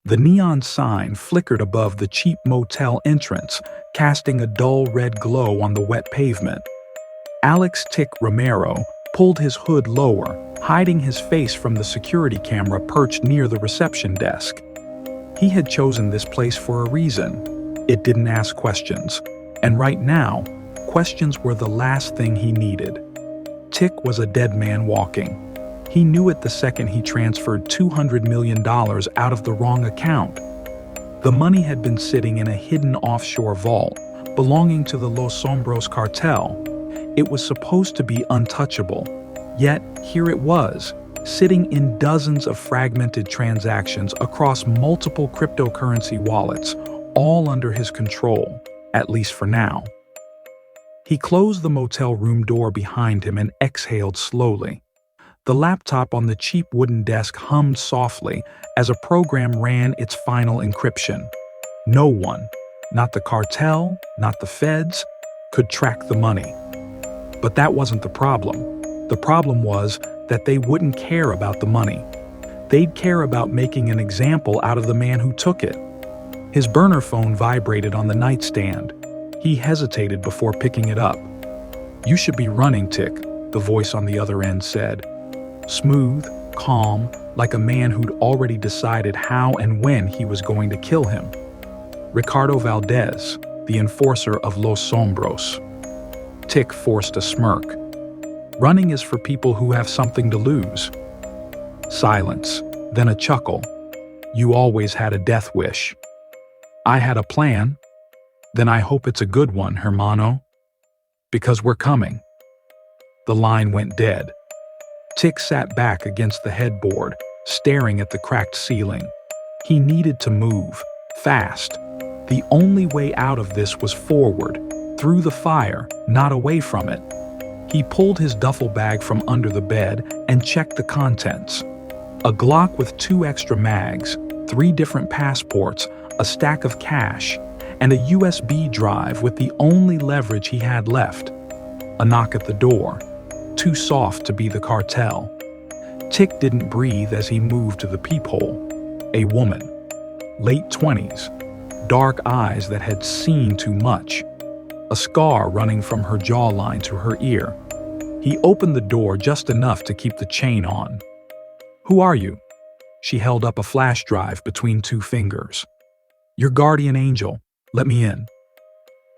The neon sign flickered above the cheap motel entrance, casting a dull red glow on the wet pavement. Alex "Tick" Romero pulled his hood lower, hiding his face from the security camera perched near the reception desk. He had chosen this place for a reason. It didn't ask questions. And right now, questions were the last thing he needed. Tick was a dead man walking. He knew it the second he transferred $200 million out of the wrong account. The money had been sitting in a hidden offshore vault belonging to the Los Sombros cartel. It was supposed to be untouchable. Yet, here it was, sitting in dozens of fragmented transactions across multiple cryptocurrency wallets, all under his control, at least for now. He closed the motel room door behind him and exhaled slowly. The laptop on the cheap wooden desk hummed softly as a program ran its final encryption. No one, not the cartel, not the feds, could track the money. But that wasn't the problem. The problem was that they wouldn't care about the money. They'd care about making an example out of the man who took it. His burner phone vibrated on the nightstand. He hesitated before picking it up. "You should be running, Tick," the voice on the other end said. Smooth, calm, like a man who'd already decided how and when he was going to kill him. Ricardo Valdez, the enforcer of Los Sombros. Tick forced a smirk. Running is for people who have something to lose. Silence, then a chuckle. "You always had a death wish." "I had a plan." "Then I hope it's a good one, hermano. Because we're coming." The line went dead. Tick sat back against the headboard, staring at the cracked ceiling. He needed to move, fast. The only way out of this was forward, through the fire, not away from it. He pulled his duffel bag from under the bed and checked the contents. A Glock with 2 extra mags, 3 different passports, a stack of cash, and a USB drive with the only leverage he had left. A knock at the door, too soft to be the cartel. Tick didn't breathe as he moved to the peephole. A woman, late 20s, dark eyes that had seen too much. A scar running from her jawline to her ear. He opened the door just enough to keep the chain on. "Who are you?" She held up a flash drive between 2 fingers. "Your guardian angel. Let me in."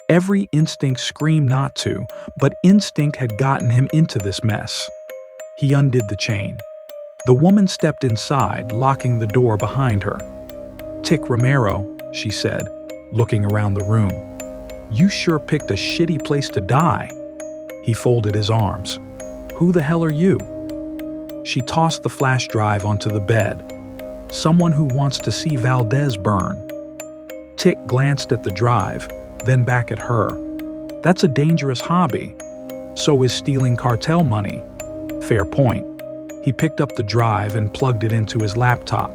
Every instinct screamed not to, but instinct had gotten him into this mess. He undid the chain. The woman stepped inside, locking the door behind her. "Tick Romero," she said, looking around the room. "You sure picked a shitty place to die." He folded his arms. "Who the hell are you?" She tossed the flash drive onto the bed. "Someone who wants to see Valdez burn." Tick glanced at the drive, then back at her. "That's a dangerous hobby. So is stealing cartel money." Fair point. He picked up the drive and plugged it into his laptop.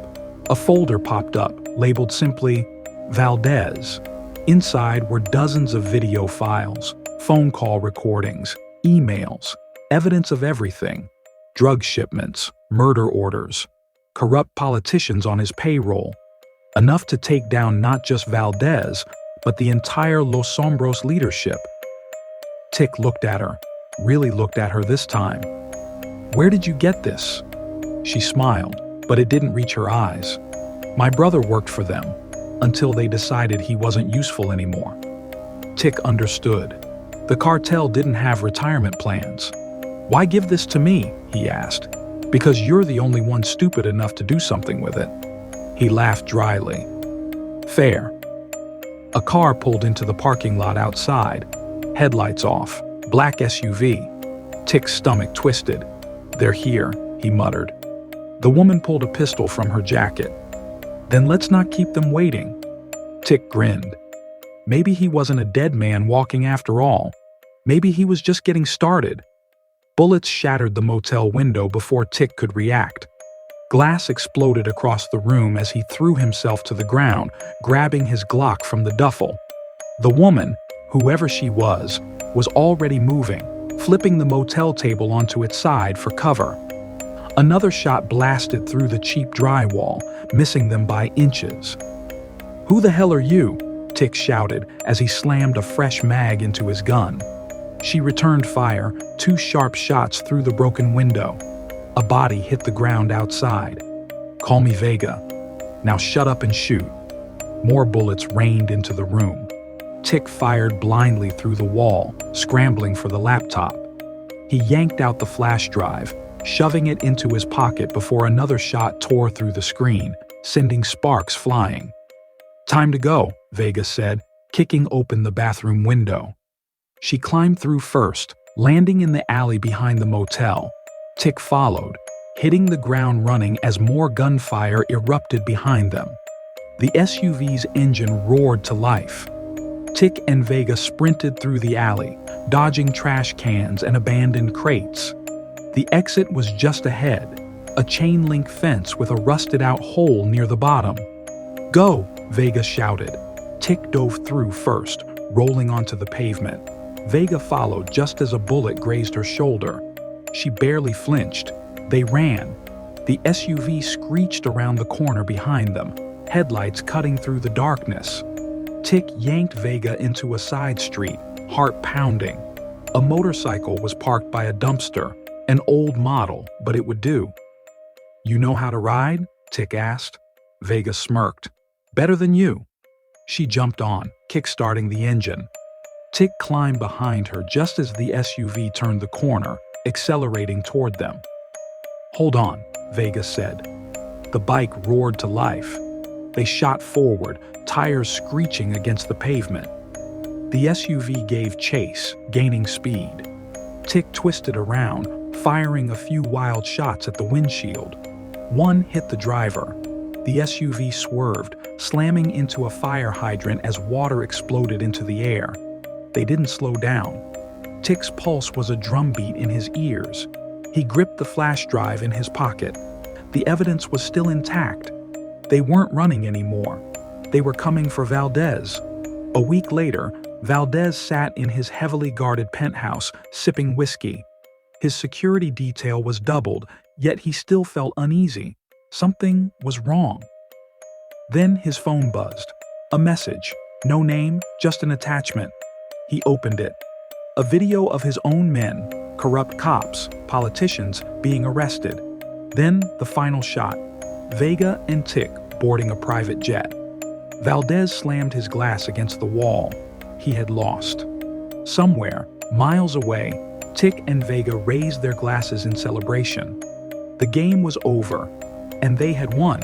A folder popped up, labeled simply, Valdez. Inside were dozens of video files, phone call recordings, emails, evidence of everything. Drug shipments, murder orders, corrupt politicians on his payroll. Enough to take down not just Valdez, but the entire Los Sombros leadership. Tick looked at her, really looked at her this time. "Where did you get this?" She smiled, but it didn't reach her eyes. "My brother worked for them, until they decided he wasn't useful anymore." Tick understood. The cartel didn't have retirement plans. "Why give this to me?" he asked. "Because you're the only one stupid enough to do something with it." He laughed dryly. "Fair." A car pulled into the parking lot outside, headlights off, black SUV. Tick's stomach twisted. "They're here," he muttered. The woman pulled a pistol from her jacket. "Then let's not keep them waiting." Tick grinned. Maybe he wasn't a dead man walking after all. Maybe he was just getting started. Bullets shattered the motel window before Tick could react. Glass exploded across the room as he threw himself to the ground, grabbing his Glock from the duffel. The woman, whoever she was already moving, flipping the motel table onto its side for cover. Another shot blasted through the cheap drywall, missing them by inches. "Who the hell are you?" Tick shouted as he slammed a fresh mag into his gun. She returned fire, 2 sharp shots through the broken window. A body hit the ground outside. "Call me Vega. Now shut up and shoot." More bullets rained into the room. Tick fired blindly through the wall, scrambling for the laptop. He yanked out the flash drive, shoving it into his pocket before another shot tore through the screen, sending sparks flying. "Time to go," Vega said, kicking open the bathroom window. She climbed through first, landing in the alley behind the motel. Tick followed, hitting the ground running as more gunfire erupted behind them. The SUV's engine roared to life. Tick and Vega sprinted through the alley, dodging trash cans and abandoned crates. The exit was just ahead, a chain-link fence with a rusted-out hole near the bottom. "Go!" Vega shouted. Tick dove through first, rolling onto the pavement. Vega followed just as a bullet grazed her shoulder. She barely flinched. They ran. The SUV screeched around the corner behind them, headlights cutting through the darkness. Tick yanked Vega into a side street, heart pounding. A motorcycle was parked by a dumpster, an old model, but it would do. "You know how to ride?" Tick asked. Vega smirked. "Better than you." She jumped on, kick-starting the engine. Tick climbed behind her just as the SUV turned the corner, accelerating toward them. "Hold on," Vega said. The bike roared to life. They shot forward, tires screeching against the pavement. The SUV gave chase, gaining speed. Tick twisted around, firing a few wild shots at the windshield. One hit the driver. The SUV swerved, slamming into a fire hydrant as water exploded into the air. They didn't slow down. Tick's pulse was a drumbeat in his ears. He gripped the flash drive in his pocket. The evidence was still intact. They weren't running anymore. They were coming for Valdez. A week later, Valdez sat in his heavily guarded penthouse, sipping whiskey. His security detail was doubled, yet he still felt uneasy. Something was wrong. Then his phone buzzed. A message. No name, just an attachment. He opened it. A video of his own men, corrupt cops, politicians, being arrested. Then the final shot. Vega and Tick boarding a private jet. Valdez slammed his glass against the wall. He had lost. Somewhere, miles away, Tick and Vega raised their glasses in celebration. The game was over, and they had won.